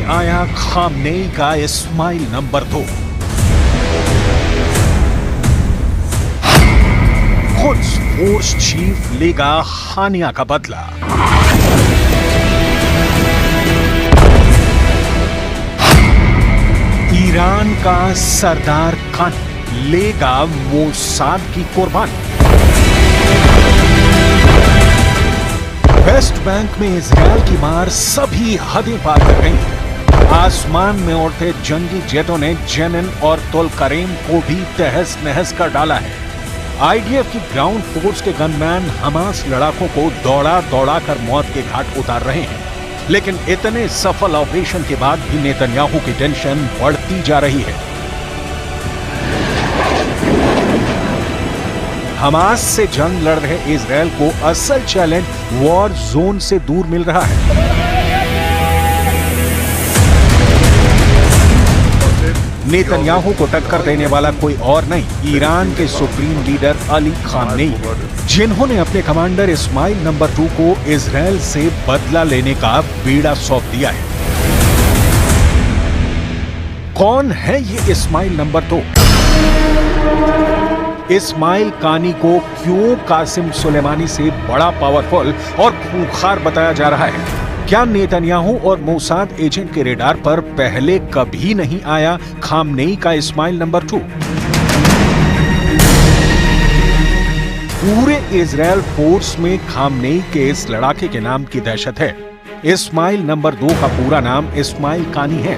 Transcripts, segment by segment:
आया खामनेई का इस्माइल नंबर 2। खुद फोर्स चीफ लेगा हानिया का बदला। ईरान का सरदार कानी लेगा मोसाद की कुर्बानी। वेस्ट बैंक में इजरायल की मार सभी हदें पार कर गई। आसमान में उड़ते जंगी जेटों ने जेनिन और तुल करीम को भी तहस नहस कर डाला है। आईडीएफ की ग्राउंड फोर्स के गनमैन हमास लड़ाकों को दौड़ा दौड़ा कर मौत के घाट उतार रहे हैं। लेकिन इतने सफल ऑपरेशन के बाद भी नेतन्याहू की टेंशन बढ़ती जा रही है। हमास से जंग लड़ रहे इजरायल को असल चैलेंज वॉर जोन से दूर मिल रहा है। नेतन्याहू को टक्कर देने वाला कोई और नहीं, ईरान के सुप्रीम लीडर अली खामनेई, जिन्होंने अपने कमांडर इस्माइल नंबर 2 को इजरायल से बदला लेने का बीड़ा सौंप दिया है। कौन है ये इस्माइल नंबर 2? इस्माइल कानी को क्यों कासिम सुलेमानी से बड़ा पावरफुल और खूंखार बताया जा रहा है? क्या नेतन्याहू और मोसाद एजेंट के रेडार पर पहले कभी नहीं आया खामनेई का इस्माइल नंबर 2? पूरे इजरायल फोर्स में खामनेई के इस लड़ाके के नाम की दहशत है। इस्माइल नंबर 2 का पूरा नाम इस्माइल कानी है।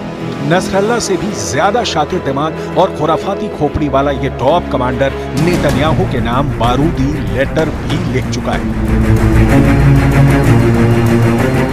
नसरल्ला से भी ज्यादा शातिर दिमाग और खुराफाती खोपड़ी वाला ये टॉप कमांडर नेतन्याहू के नाम बारूदी लेटर भी लिख चुका है।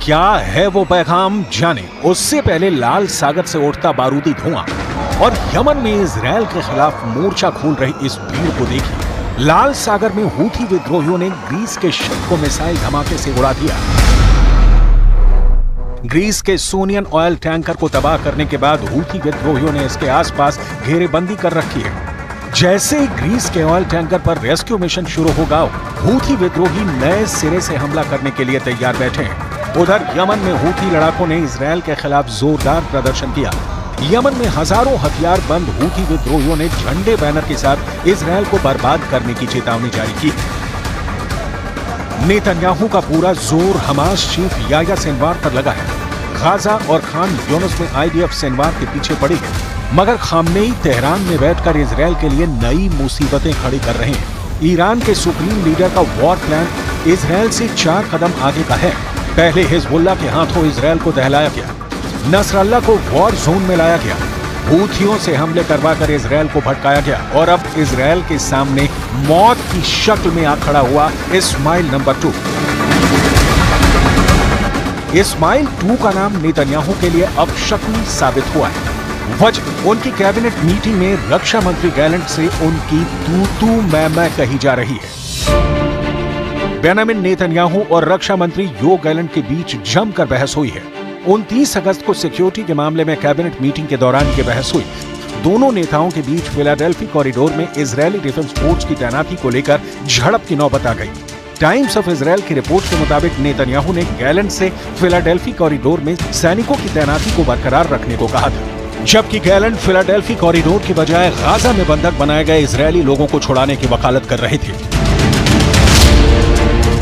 क्या है वो पैगाम जाने उससे पहले लाल सागर से उठता बारूदी धुआं और यमन में इजरायल के खिलाफ मोर्चा खोल रही इस भीड़ को देखिए। लाल सागर में हूथी विद्रोहियों ने ग्रीस के शिप को मिसाइल धमाके से उड़ा दिया। ग्रीस के सोनियन ऑयल टैंकर को तबाह करने के बाद हूथी विद्रोहियों ने इसके आसपास घेरेबंदी कर रखी है। जैसे ही ग्रीस के ऑयल टैंकर पर रेस्क्यू मिशन शुरू होगा, हूथी विद्रोही नए सिरे से हमला करने के लिए तैयार बैठे हैं। उधर यमन में हूथी लड़ाकों ने इजरायल के खिलाफ जोरदार प्रदर्शन किया। यमन में हजारों हथियारबंद हूथी विद्रोहियों ने झंडे बैनर के साथ इजरायल को बर्बाद करने की चेतावनी जारी की। नेतन्याहू का पूरा जोर हमास चीफ याह्या सिनवार पर लगा है। गाजा और खान यूनिस में आईडीएफ सिनवार के पीछे पड़ी है, मगर खामनेई तेहरान में बैठकर इजरायल के लिए नई मुसीबतें खड़ी कर रहे हैं। ईरान के सुप्रीम लीडर का वॉर प्लान इजरायल से 4 कदम आगे का है। पहले हिजबुल्लाह के हाथों इजरायल को दहलाया गया, नसरल्ला को वॉर जोन में लाया गया, हूथियों से हमले करवाकर इजरायल को भटकाया गया और अब इजरायल के सामने मौत की शक्ल में आ खड़ा हुआ इस्माइल नंबर 2। इस्माइल 2 का नाम नेतन्याहू के लिए अब शक्ली साबित हुआ है। वजह उनकी कैबिनेट मीटिंग में रक्षा मंत्री गैलेंट से उनकी तू मैं कही जा रही है। बेंजामिन नेतन्याहू और रक्षा मंत्री यो गैलेंट के बीच जमकर बहस हुई है। 29 अगस्त को सिक्योरिटी के मामले में कैबिनेट मीटिंग के दौरान ये बहस हुई। दोनों नेताओं के बीच फिलाडेल्फी कॉरिडोर में इजरायली डिफेंस फोर्स की तैनाती को लेकर झड़प की नौबत आ गई। टाइम्स ऑफ इजरायल की रिपोर्ट के मुताबिक नेतन्याहू ने गैलेंट से फिलाडेल्फी कॉरिडोर में सैनिकों की तैनाती को बरकरार रखने को कहा था, जबकि गैलेंट फिलाडेल्फी कॉरिडोर की बजाय गाजा में बंधक बनाए गए इजरायली लोगों को छुड़ाने की वकालत कर रहे थे।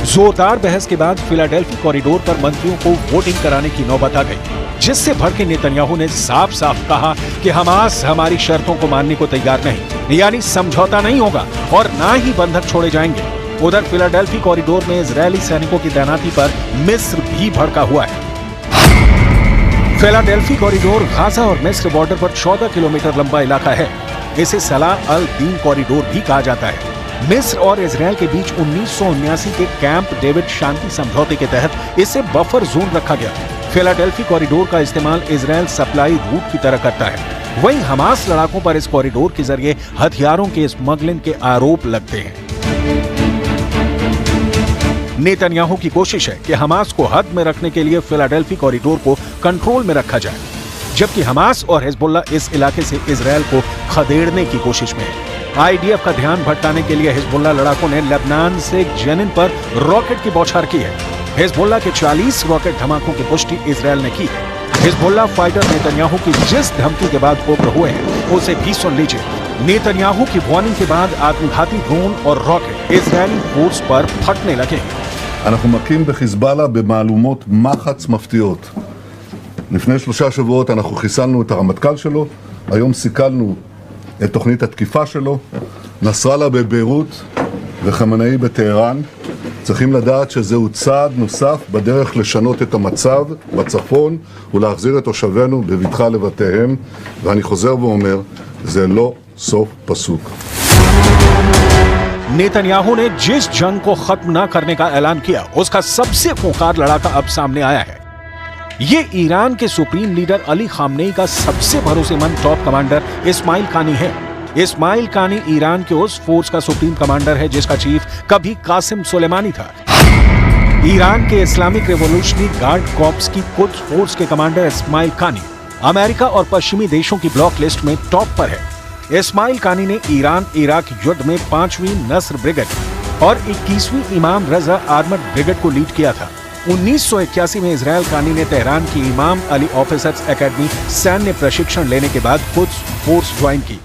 जोरदार बहस के बाद फिलाडेल्फी कॉरिडोर पर मंत्रियों को वोटिंग कराने की नौबत आ गई, जिससे भड़के नेतन्याहू ने साफ साफ कहा कि हमास हमारी शर्तों को मानने को तैयार नहीं, यानी समझौता नहीं होगा और ना ही बंधक छोड़े जाएंगे। उधर फिलाडेल्फी कॉरिडोर में इजरायली सैनिकों की तैनाती पर मिस्र भी भड़का हुआ है। फिलाडेल्फी कॉरिडोर गाजा और मिस्र बॉर्डर पर 14 किलोमीटर लंबा इलाका है। इसे सलाह अल दीन कॉरिडोर भी कहा जाता है। मिस्र और इजरायल के बीच 1979 के कैंप डेविड शांति समझौते के तहत इसे बफर जोन रखा गया। फिलाडेल्फी कॉरिडोर का इस्तेमाल इजरायल सप्लाई रूट की तरह करता है। वहीं हमास लड़ाकों पर इस कॉरिडोर के जरिए हथियारों के स्मगलिंग के आरोप लगते हैं। नेतन्याहू की कोशिश है कि हमास को हद में रखने के लिए फिलाडेल्फी कॉरिडोर को कंट्रोल में रखा जाए। जबकि हमास और हिजबुल्ला इस इलाके से इजरायल को खदेड़ने की कोशिश में है। आईडीएफ का ध्यान भटकाने के लिए हिजबुल्ला लड़ाकों ने लेबनान से जेनिन पर रॉकेट की बौछार की है। हिजबुल्ला के 40 रॉकेट धमाकों की पुष्टि इजरायल ने की है। हिजबुल्ला फाइटर नेतन्याहू की जिस धमकी के बाद उग्र हुए हैं उसे भी सुन लीजिए। नेतन्याहू की वार्निंग के बाद आत्मघाती ड्रोन और रॉकेट इजरायली फोर्स पर फटने लगे। אנחנו מכים בחיזבאללה במהלומות מחץ מפתיעות. לפני 3 שבועות אנחנו חיסלנו את הרמטכ"ל שלו, היום סיכלנו את תוכנית התקיפה שלו, נסראללה בביירות וחמינאי בטהרן. צריכים לדעת שזהו צעד נוסף בדרך לשנות את המצב בצפון ולהחזיר את תושבינו בבטחה לבתיהם, ואני חוזר ואומר, זה לא סוף פסוק. नेतन्याहू ने जिस जंग को खत्म न करने का ऐलान किया उसका सबसे खूंखार लड़ाका अब सामने आया है। ये ईरान के सुप्रीम लीडर अली खामनेई का सबसे भरोसेमंद टॉप कमांडर इस्माइल कानी है। इस्माइल कानी ईरान के उस फोर्स का सुप्रीम कमांडर है जिसका चीफ कभी कासिम सुलेमानी था। ईरान के इस्लामिक रेवोल्यूशनरी गार्ड कॉर्प्स की कुछ फोर्स के कमांडर इस्माइल कानी अमेरिका और पश्चिमी देशों की ब्लॉक लिस्ट में टॉप पर है। इस्माइल कानी ने ईरान इराक युद्ध में 5वीं नस्र ब्रिगेड और 21वीं इमाम रजा आर्मर्ड ब्रिगेड को लीड किया था। 1981 में इजरायल कानी ने तेहरान की इमाम अली ऑफिसर्स एकेडमी सैन्य प्रशिक्षण लेने के बाद कुछ फोर्स ज्वाइन की।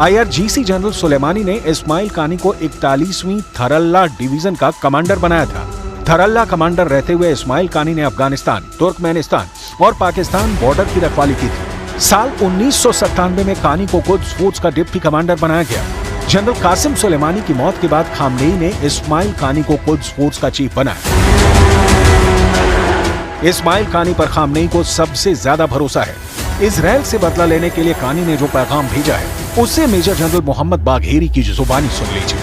IRGC जनरल सुलेमानी ने इस्माइल कानी को 41वीं थरल्ला डिवीजन का कमांडर बनाया था। थरल्ला कमांडर रहते हुए इस्माइल कानी ने अफगानिस्तान, तुर्कमेनिस्तान और पाकिस्तान बॉर्डर की रखवाली की थी। साल 1997 में कानी को कुद्स फोर्स का डिप्टी कमांडर बनाया गया। जनरल कासिम सुलेमानी की मौत के बाद खामनेई ने इस्माइल कानी को कुद्स फोर्स का चीफ बनाया। इस्माइल कानी पर खामनेई को सबसे ज्यादा भरोसा है। इजरायल से बदला लेने के लिए कानी ने जो पैगाम भेजा है उसे मेजर जनरल मोहम्मद बाघेरी की जुबानी सुन लीजिए।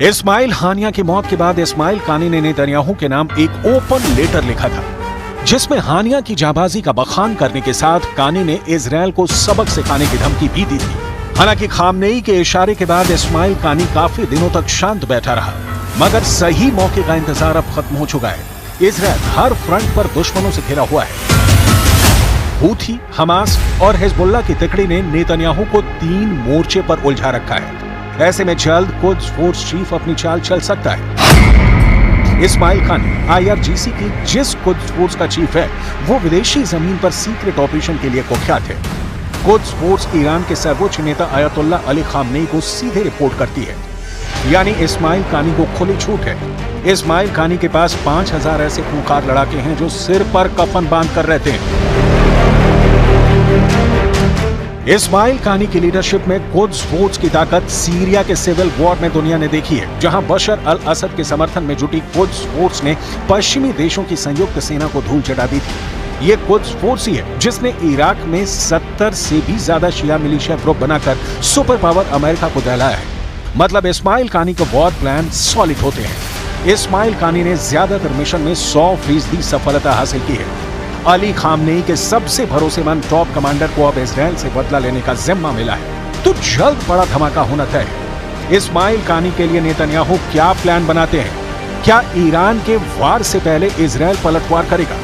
इस्माइल हानिया की मौत के बाद इस्माइल कानी ने नेतन्याहू के नाम एक ओपन लेटर लिखा था जिसमें हानिया की जाबाजी का बखान करने के साथ कानी ने इजरायल को सबक सिखाने की धमकी भी दी थी। हालांकि खामनेई के इशारे के बाद इस्माइल कानी काफी दिनों तक शांत बैठा रहा, मगर सही मौके का इंतजार अब खत्म हो चुका है। इजरायल हर फ्रंट पर दुश्मनों से घिरा हुआ है। हूथी, हमास और हिजबुल्ला की तिकड़ी ने नेतन्याहू को 3 मोर्चे पर उलझा रखा है। ऐसे में जल्द कुद्स फोर्स चीफ अपनी चाल चल सकता है। इस्माइल कानी IRGC की जिस कुद्स फोर्स का चीफ है वो विदेशी जमीन पर सीक्रेट ऑपरेशन के लिए कुख्यात है। कुद्स फोर्स ईरान के सर्वोच्च नेता आयतुल्ला अली खामनेई को सीधे रिपोर्ट करती है, यानी इस्माइल कानी को खुली छूट है। इस्माइल कानी के पास 5000 ऐसे खूंखार लड़ाके हैं जो सिर पर कफन बांध कर रहते हैं। इस्माइल कानी की लीडरशिप में कुद्स फोर्स की ताकत सीरिया के सिविल वॉर में दुनिया ने देखी है, जहां बशर अल असद के समर्थन में जुटी कुद्स फोर्स ने पश्चिमी देशों की संयुक्त सेना को धूल चटा दी थी। ये कुद्स फोर्स ही है जिसने इराक में 70 से भी ज्यादा शिया मिलिशिया ग्रुप बनाकर सुपर पावर अमेरिका को दहलाया है। मतलब इस्माइल कानी के वॉर प्लान सॉलिड होते हैं। इस्माइल कानी ने ज्यादातर मिशन में 100% सफलता हासिल की है। अली खामनेई के सबसे भरोसेमंद टॉप कमांडर को अब इजरायल से बदला लेने का जिम्मा मिला है, तो जल्द बड़ा धमाका होना तय है। इस्माइल कानी के लिए नेतन्याहू क्या प्लान बनाते हैं? क्या ईरान के वार से पहले इजरायल पलटवार करेगा?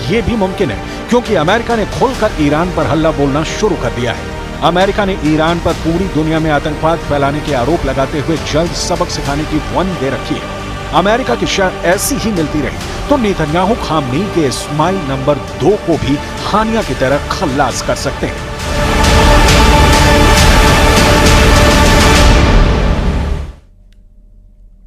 ये भी मुमकिन है क्योंकि अमेरिका ने खुलकर ईरान पर हल्ला बोलना शुरू कर दिया है। अमेरिका ने ईरान पर पूरी दुनिया में आतंकवाद फैलाने के आरोप लगाते हुए जल्द सबक सिखाने की वार्निंग दे रखी है। अमेरिका की शर्त ऐसी ही मिलती रही तो नेतन्याहू खामनेई के इस्माइल नंबर 2 को भी हानिया की तरह खल्लास कर सकते हैं।